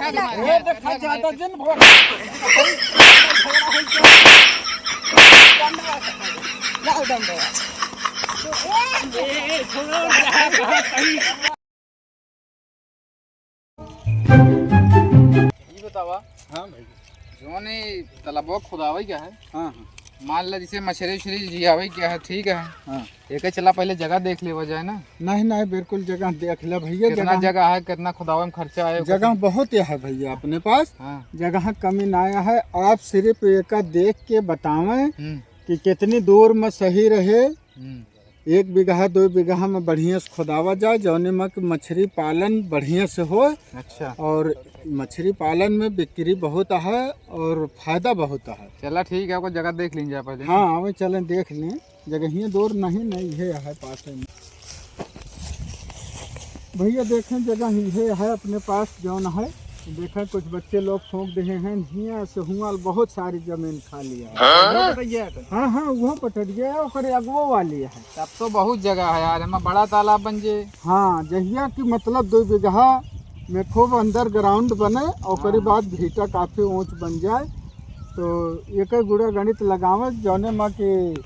देखा ज्यादा दिन भर बतावा। हाँ भाई, जो ने तालाबो खुदावे क्या है। हाँ हाँ मान ला जैसे मछली उछली जियावे क्या है, ठीक है। हाँ। एक चला पहले जगह देख ले जाए ना। नहीं नहीं, बिल्कुल जगह देख ले भैया। कितना जगह है, कितना खुदावे में खर्चा आए। जगह बहुत है भैया अपने पास। हाँ। जगह कमी ना आया है। आप सिर्फ एक देख के बतावें हम्म। कि कितनी दूर में सही रहे। हम्म। 1 बीघा 2 बीघा में बढ़िया से खुदावा जाए, जौने में कि मछली पालन बढ़िया से हो। अच्छा। और मछली पालन में बिक्री बहुत है और फायदा बहुत है। चला ठीक है, आपको जगह देख लीजिए पहले। हाँ आवे चलें देख लें। जगह ही दूर नहीं है पास में भैया। देखें जगह ही है अपने पास जौन है। देखें कुछ बच्चे लोग फूंक रहे हैं, हियाँ से हुआ बहुत सारी जमीन खाली है। हाँ हाँ वो पटरिया है और अगवो वाली है। तब तो बहुत जगह है यार, हमें बड़ा तालाब बन जे। हाँ जहिया की मतलब 2 बीघा में खूब अंडरग्राउंड बने और बाद भीटा काफी ऊंच बन जाए तो एक गुड़ा गणित लगावे जौने में कि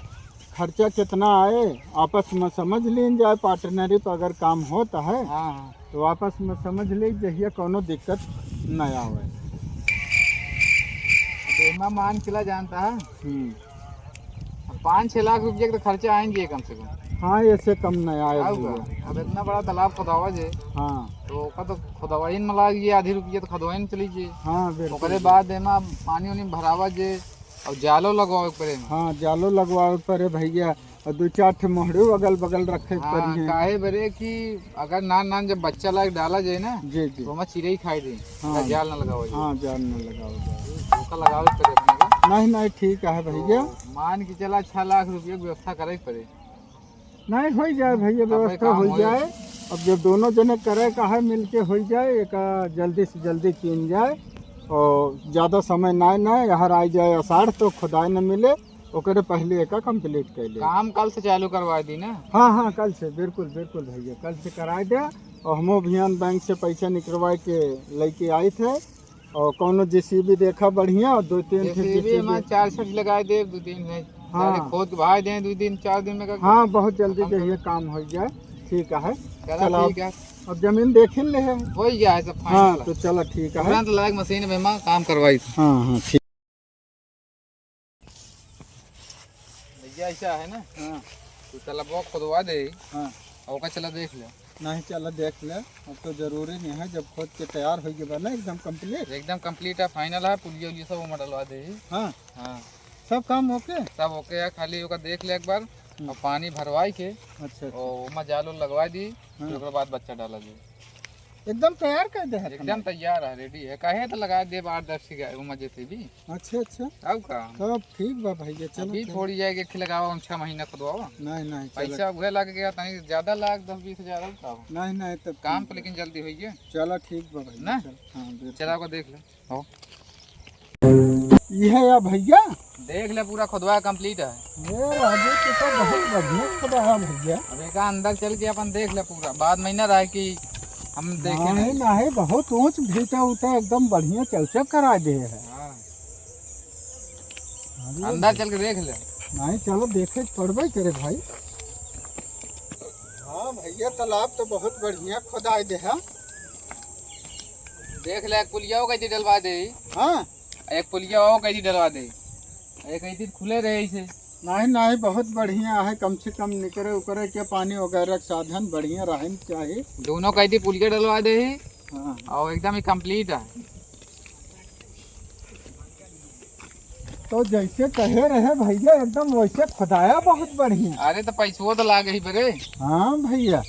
खर्चा कितना आए आपस में समझ लीन जाए। पार्टनरशिप अगर काम होता है हाँ। तो आपस में समझ ले जहिया कोनो दिक्कत न आवे। बेमा मान किला जानता है 5-6 लाख रुपये तो खर्चा आएंगे कम से कम। हाँ ऐसे कम न आए भैया। अब इतना बड़ा तालाब खुदावा जे। हाँ तो का तो खुदवाइन में लग गया, आधी रुपये तो खुदवाइन चली जे। हाँ बिल्कुल। ओकरे बाद एमा पानी उनी भरावा जे और जालो लगवावे पड़े। हाँ जालो लगवावे पड़े भैया और 2-4 ठे मोहड़ू अगल बगल रखे पड़ी। काहे बरे कि अगर नान जब बच्चा लायक डाला जाए ना जी जी तो हमें चिड़ई खाई दे। हाँ जाल ना लगाओ। हाँ जाल न लगाओ। उसका लगावे पड़े अपने को। नहीं ठीक है भैया। तो मान के चला 6 लाख रुपये की व्यवस्था करे पड़े। नहीं हो जाए भैया, व्यवस्था हो जाए। अब जब दोनों जने करे का है मिल के हो जाए, एक जल्दी से जल्दी कीन जाए और ज़्यादा समय ना हर आ जाए आषाढ़ तो खुदाई न मिले ओकरे पहले एक कंप्लीट कर ले। काम कल से चालू करवा दी ना। हाँ हाँ कल से बिल्कुल भैया, कल से करा दे। और हम अभियान बैंक से पैसा निकलवा के लेके आए थे और कोनो JCB देखा बढ़िया और 2-3 JCB 4 लगा दे 2-3 में। हाँ खोद भाई दे 2-4 दिन में। हाँ बहुत जल्दी जो काम हो जाए। ठीक है चलो ठीक है। अब जमीन देख ले है हो जाए सब। हाँ तो चलो ठीक है। तुरंत लायक मशीन में काम करवाई। हाँ हाँ ठीक भैया ऐसा है ना। हाँ तो चला वो खुदवा दे। हाँ ओका चला देख ले। नहीं चलो देख ले। अब तो जरूरी नहीं है, जब खोद के तैयार हो गया ना एकदम कंप्लीट है, फाइनल है। पुलिया उलिया सब डलवा दे। हाँ हाँ सब काम ओके। सब ओके है, खाली ओका देख ले एक बार और पानी भरवाई के। अच्छा और उमा जालो लगवा दी। फिर उसके बाद बच्चा डाला दी। एकदम तैयार कर दे। एकदम तैयार है, रेडी है। कहे तो लगा दे 8-10 की उमा जैसे भी। अच्छा अब का सब ठीक बा भैया। चलो अभी थोड़ी जाएगी कि लगावा 6 महीना खुदवावा। नहीं पैसा उहे लग गया तनी ज्यादा लाख 10-20 हजार का। नहीं तब काम तो लेकिन जल्दी हुई है। चलो ठीक बा भैया ना। हाँ चला को देख ले। हो ये है या भैया देख ले पूरा खुदवा कंप्लीट है। ये राजू के तो बहुत बढ़िया खुदवा भैया। अब एक अंदर चल के अपन देख ले पूरा। बाद महीना रहा कि हम देखे नहीं बहुत ऊंच भीटा उठा एकदम बढ़िया चल करा दे है। अंदर चल के देख ले। नहीं चलो देखे पड़बे करे भाई। हाँ भैया तालाब तो बहुत बढ़िया खुदाई दे है। देख ले एक पुलिया कैसी डलवा दे। हाँ एक पुलिया कैसी डलवा दे। एक ऐसी खुले रहे इसे। नहीं बहुत बढ़िया है। कम से कम निकरे उकरे के पानी वगैरह साधन बढ़िया रहने चाहिए। दोनों कैसी पुलिया डलवा दे। हाँ और एकदम ही कंप्लीट है। तो जैसे कहे रहे भैया एकदम वैसे खुदाया बहुत बढ़िया। अरे तो पैसों तो लागे ही बरे। हाँ भैया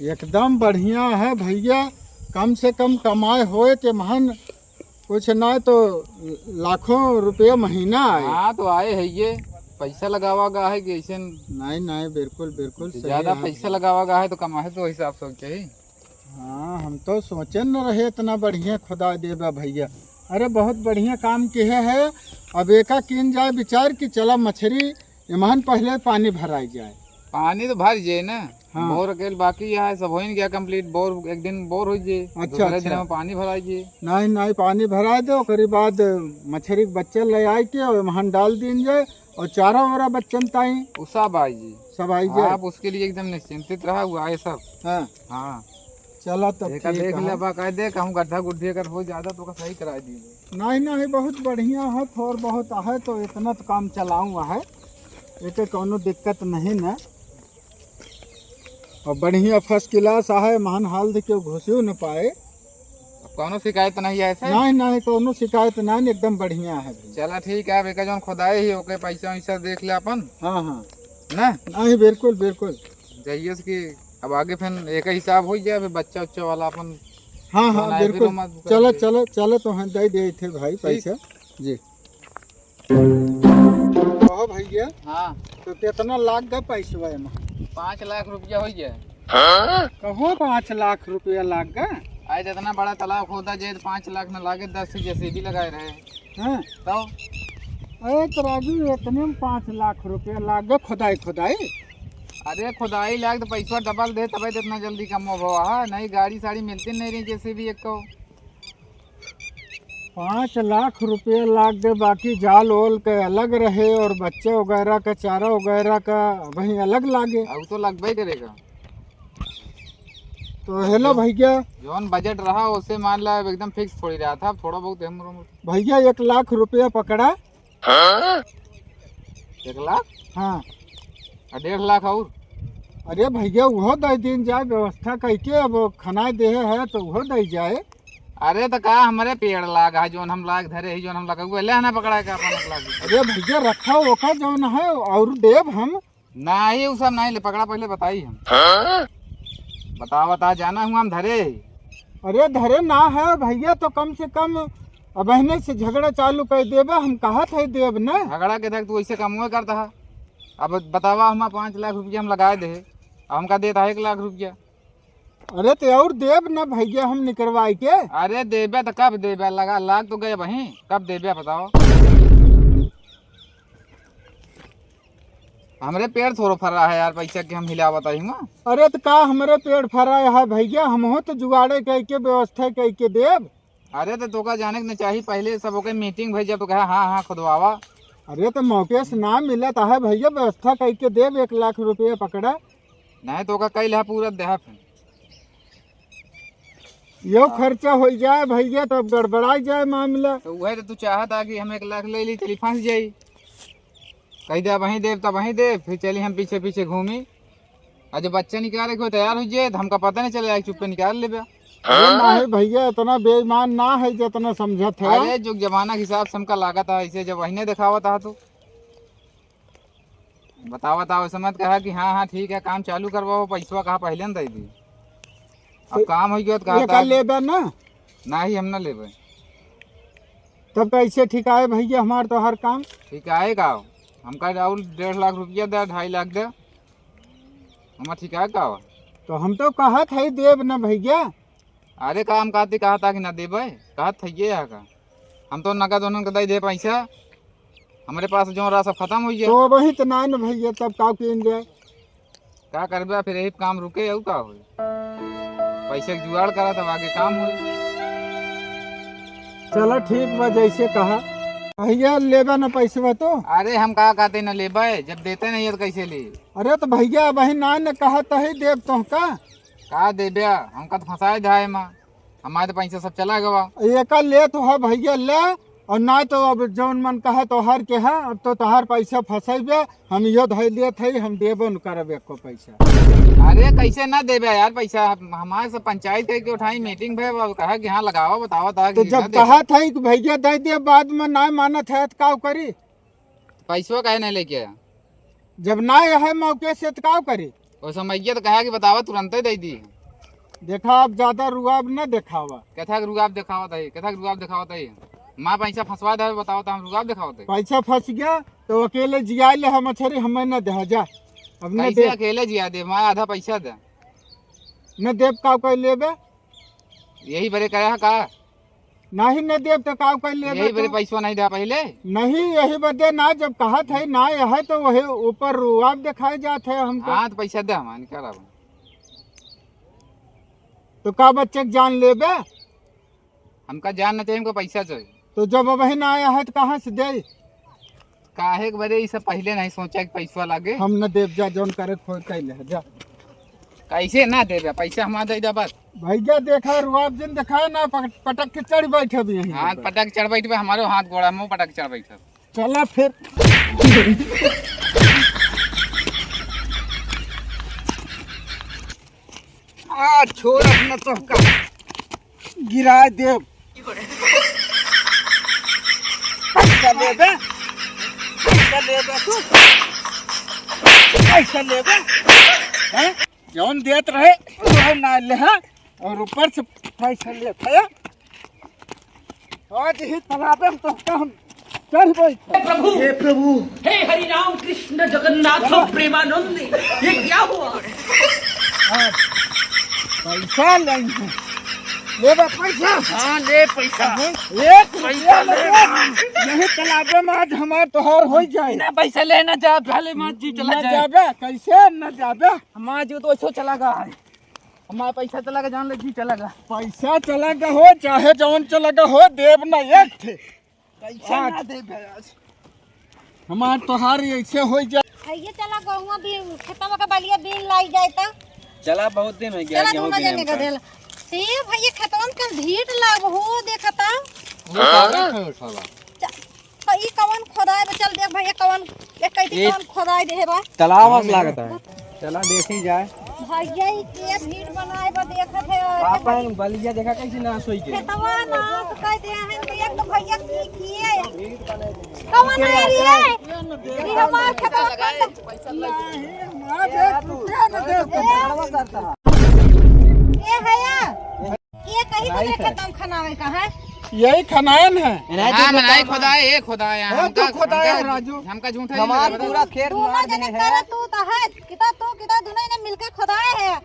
एकदम बढ़िया है भैया। कम से कम कमाए होए के महान कुछ ना तो लाखों रुपये महीना आए। हाँ तो आए है ये। पैसा लगावा गा है कि ऐसे नहीं बिल्कुल ज्यादा पैसा लगावा गा है तो कमाए तो हिसाब से चाहिए। हाँ हम तो सोचे न रहे इतना बढ़िया खुदा देवा भैया। अरे बहुत बढ़िया काम किए है। अब एका कीन जाए विचार कि चला मछली ईमान पहले पानी भराई जाए। पानी तो भर जाए ना। हाँ। बोर अकेले बाकी है सब हो गया कंप्लीट। बोर एक दिन बोर हो जे, अच्छा, दूसरे दिन अच्छा। में पानी भराई जे। नहीं नहीं, पानी भरा दो, ओकरे बाद मछली के बच्चे ले आए के और वहाँ डाल दीन जाए और चारा वारा बच्चन ताई वो सब आई जी। सब आई जाए। आप उसके लिए एकदम निश्चिंतित रहा हुआ है सब। हाँ हाँ चलो तब देख ठीक है। ले बाकायदे कहूँ गड्ढा गुड्ढी अगर हो ज्यादा तो सही करा दीजिए। नहीं नहीं, बहुत बढ़िया है, थोड़ बहुत है तो इतना तो काम चलाऊँ है, एक कोनो दिक्कत नहीं न। और बढ़िया फर्स्ट क्लास है, महान हाल दे के घुसियो न पाए। अब कौनो शिकायत नहीं है ऐसे। नहीं नहीं, कोनो शिकायत नहीं, एकदम बढ़िया है भाई। चला ठीक है, एक जौन खुदाई ही ओके पैसा वैसा देख ले अपन हाँ हाँ, ना। नहीं बिल्कुल बिल्कुल। जाइए कि अब आगे फिर एक हिसाब हो जाए, फिर बच्चा उच्चा वाला अपन। हाँ हाँ बनाए बिल्कुल। फिर मत कर चलो दे। चलो चलो, तो हम दे दिए थे भाई पैसा जी। कहो भैया, हाँ तो कितना लाख का पैसा है? 5 लाख रुपया हो जाए। कहो 5 लाख रुपया लाख का? आज इतना बड़ा तालाब खोदा जे 5 लाख न लागे, 10 से जैसे भी लगाए रहे हाँ तो। अरे तो राजू, इतने में 5 लाख रुपया लाख का खुदाई खुदाई? अरे खुदाई लाग तो पैसा डबल दे तब इतना जल्दी कम हो है। नई गाड़ी साड़ी मिलती नहीं रही जैसे भी एक को। 5 लाख रुपया लाख दे, बाकी जाल ओल के अलग रहे और बच्चे वगैरह का चारा वगैरह का वही अलग लागे। अब तो लगभग करेगा। तो हेलो भैया, जौन बजट रहा उससे मान ला एकदम फिक्स थोड़ी रहा था, थोड़ा बहुत भैया 1 लाख रुपया पकड़ा। 1 लाख हाँ। और 1.5 लाख और। अरे भैया वो दे दिन जाए, व्यवस्था करके, अब खाना दे है तो वो दे जाए। अरे तो का हमारे पेड़ लाग है जोन हम लाग धरे ही जोन हम लगा हुए ले ना पकड़ा का अपन 1 लाख। अरे भैया रखा ओखा जौन है और देव हम। नहीं वो सब नहीं ले पकड़ा, पहले बताई हम। बता जाना हुआ हम धरे ही। अरे धरे ना है भैया, तो कम से कम अब अहने से झगड़ा चालू कर देबे, हम कहा थे देव न। झगड़ा के तक तू ऐसे कम हुए करता है। अब बतावा हम 5 लाख रुपया हम लगाए दे, अब हमका देता है 1 लाख रुपया। अरे तो और देव न भैया हम निकलवाई के। अरे देबे तो कब देबे, लगा लाख तो गए वहीं, कब देबे बताओ। हमरे पेड़ थोड़ा फर रहा है यार पैसा के हम हिला बताई हूँ। अरे तो का हमारे पेड़ फराए है भैया, हम हो तो जुगाड़े कह के व्यवस्था कह के देव। अरे तो तोका जाने के नहीं चाहिए पहले सब ओके मीटिंग भेजा तो कहा हाँ हाँ खुदवावा। अरे तो मौके से ना मिला तो है भैया, व्यवस्था कह के देव 1 लाख रुपया पकड़ा। नहीं तो का कई है पूरा देहा फिर। यो खर्चा हो जाए भैया तब गड़बड़ा जाए मामला। तो वही तो तू चाहता कि हम 1 लाख ले ली चली फंस जाई। कही दे वहीं देव तब वहीं दे, फिर चली हम पीछे पीछे घूमी। और जब बच्चा निकाले को तैयार हो जाए तो हमका पता नहीं चले चुप्पे निकाल ले। अरे ना है भैया, इतना बेईमान ना है जितना समझा था। अरे जो जमाना के हिसाब से हमका लागत था ऐसे, जब वही दिखावा था तो बतावा था वैसे मत कहा कि हाँ हाँ ठीक है काम चालू करवाओ, पैसा कहा पहले न दे दी। अब काम हो गया तो कहा था लेबे ना। ना ही हम न लेबे। तब कैसे ठिकाए भैया हमार तो हर काम? ठीक है का हमका और 1.5 लाख रुपया दे, 2.5 लाख दे हमारा ठीक है का। तो हम तो कहा था देव ना भैया। अरे का हम कहते कहा था कि ना देबे, कहा था ये का हम तो नगद उन्होंने दे दे पैसा, हमारे पास जो रहा सब खत्म हो गया। तो वही तो ना न भैया, तब का किन जाए क्या करबे फिर यही काम रुके और का हो पैसे के जुगाड़ करा तब आगे काम हो। चलो ठीक बा, जैसे कहा भैया लेबे ना पैसा तो। अरे हम कहा कहते न लेबे, जब देते नहीं है तो कैसे ले। अरे तो भैया वही ना न कहा तो ही देव तो का देबे हमका तो फंसाए जाए माँ, हमारे तो पैसा सब चला गवा। एक ले तो है भैया ले, और ना तो अब जौन मन कहे तोहार के है। अब तो तोहार पैसा फंसेबे, हम यो धैले थे हम देबो न करबे को पैसा। अरे कैसे ना देबे यार पैसा, हमारे सब पंचायत के उठाई मीटिंग भे कहा कि हाँ लगावा बतावा था तो जब कहा था कि भैया दे दे, बाद में ना मानत है तो का करी? पैसा कहे नहीं लेके आया, जब ना है मौके से तो का करी? वो समय तो कहा कि बतावा तुरंत ही दे दी। देखा अब ज्यादा रुआब न दिखावा। कहता रुगाब दिखावा था, कहता रुगाब दिखावा था माँ पैसा फंसवा दे बताओ तो हम रुगाब दिखावा था। पैसा फंस गया तो अकेले जिया ले हम मछरी हमें न दे जा। अब न कैसे दे अकेले जिया दे, माँ आधा पैसा दे न देव का कोई लेबे, यही बड़े कहा का नहीं न देव तो का कोई लेबे यही बड़े तो? पैसा नहीं था पहले। नहीं यही बदे ना, जब कहा था ना है तो वही ऊपर रुआब दिखाए जाते हैं हमको। हाँ तो पैसा दे हमारे क्या रहा तो का बच्चे की जान लेबे? हमका जान न चाहिए, हमको पैसा चाहिए। तो जब वही ना आया है तो कहाँ से दे? काहे के बदे ये सब पहले नहीं सोचा कि पैसा लागे। हम न देव जा जौन करे खोज कैले है जा। कैसे ना देबे पैसा, हमारा दे दे बस। भैया देखा रुआब जिन दिखाए ना पटक के चढ़ बैठे भी यहीं हाथ पटक चढ़ बैठे, हमारे हाथ गोड़ा मुँह पटक चढ़ बैठे। चला फिर। छोड़ अपना तो गिरा देव। पैसा लेबे, पैसा लेबे तू, पैसा लेबे हैं? जौन देत रहे वह ना ले है और ऊपर से पैसा लेते है। आज ही तालाब में तो हम चढ़ बैठे। हे प्रभु, हे हरि राम कृष्ण जगन्नाथ प्रेमानंद, ये क्या हुआ? पैसा लेंगे, लेबे पैसा। हाँ ले पैसा, एक पैसा ले, यही तालाब में आज हमार तोहार हो जाए। ना पैसा लेना जा, पहले मत जी चला न जाए। जाबे कैसे न जाबे? हमारा जो तो ऐसा चला गया है, हमारा पैसा चला गया, जान ले जी चला गया। पैसा चलेगा हो चाहे जौन चलेगा हो, देव न एक थे। पैसा ना दे आज हमार तोहार ऐसे हो जाए। ये चला गहुआ भी खेतवा का बलिया बीन लाई जाए तो चला, बहुत दिन हो गया चला गेहूं दोनों जने का बिने। देला ते भैया खेतवा में कल भीड़ लाग हो देखता। ई कवन खोदाए बे, चल देख भैया कवन एक कैती कवन खोदाए दे बा। तालाब लागता है, चला देखी जाए। भैया ई के भीड़ बनाए बा देखत है। पापा बलिया देखा कैसे ना सोई के। खेतवा ना तो कह दे हैं तो एक तो भैया की किए कवन है रे? ई हमार खेतवा का ए भैया ये कहीं तो खेतवा खनावे का है। यही खनायन है। हाँ मनाई खुदा है, ये खुदा है। है तो खुदा है राजू। हमका झूठा ही हमारा लगा पूरा खेत दोनों मार जने देने कर है। तू तो है किता तू किता दोनों ने मिलकर खुदाए है।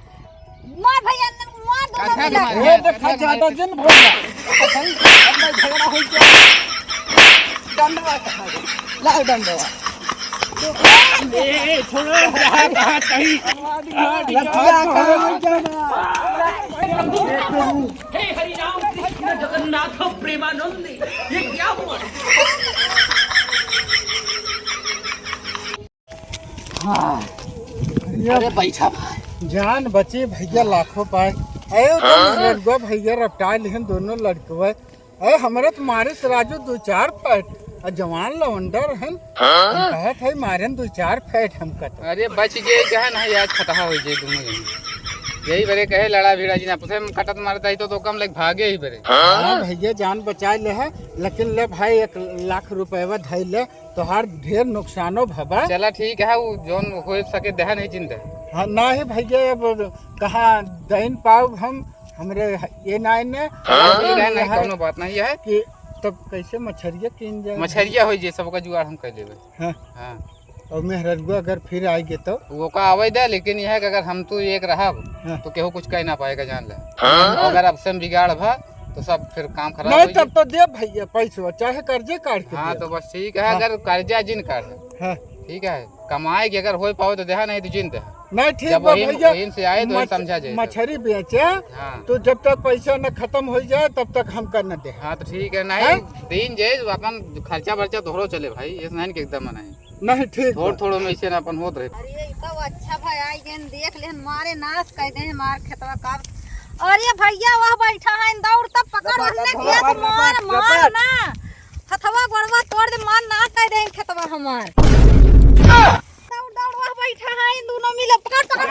मार भैया ने मार दोनों अच्छा मिला तुम्हारे- ये देखा ज्यादा जिन भोला झगड़ा हो गया, डंडवा ला डंडवा। ए छोड़ो, कहां कहां कहीं हे हरि राम कृष्ण जगन्नाथ प्रेमानंद, ये क्या हुआ? अरे बैठा भाई, जान बची भैया लाखों पाए। अरे तो लड़का भैया रपटा लिहन दोनों लड़कवा। अरे हमारे तो मारे से राजू 2-4 फैट और जवान लवंडर हन कहत है मारे 2-4 फैट हम कट। अरे बच गए कहे ना यार, खतहा हो जाए दोनों जने। यही बरे कहे लड़ा भिड़ा जी ना पुसे में कटत मारता ही तो कम लग भागे ही बरे। हाँ भैया जान बचा ले है, लेकिन ले भाई 1 लाख रुपया धैल ले तोहार ढेर नुकसानो भबा। चला ठीक है, वो जोन हो सके दह नहीं चिंता। हाँ ना ही भैया अब कहाँ दहीन पाव हम हमरे ये नाइन ने नहीं कोनो बात नहीं है कि तब कैसे मछरिया किन जाए। मछरिया हो जाए सबका जुगाड़ हम कर लेबे। हाँ हाँ और मेहरगुआ अगर फिर आएगी तो वो का आवे दे, लेकिन यह है कि अगर हम तो एक रहा हाँ। तो केहू कुछ कह ना पाएगा, जान ले। अगर अब से बिगाड़ भा तो सब फिर काम खराब नहीं हो तब तो दे भैया पैसा चाहे कर्जे काट के हाँ दे। तो बस ठीक है, अगर कर्जा जिन कर हाँ ठीक है, कमाए कि अगर हो पाओ तो देहा, नहीं तो जिन दे। नहीं ठीक जब बा वहीं भैया से आए तो समझा जाए। मछली बेचे हाँ तो जब तक पैसा न खत्म हो जाए तब तक हम कर न दे। हाँ तो ठीक है, नहीं दिन जे अपन खर्चा वर्चा थोड़ो चले भाई, ये नहीं कि एकदम नहीं नहीं ठीक थोड़ थोड़ो में इसे अपन होत रहे। अरे तो अच्छा भाई आई गन देख लेन मारे नाश कर दे मार खेतवा का। अरे भैया वह बैठा है दौड़ तब पकड़ उसने किया तो मार मार ना हथवा गोड़वा तोड़ दे, मार नाश कर दे खेतवा हमार। दौड़ दौड़ वह बैठा है दोनों मिले पकड़ पकड़।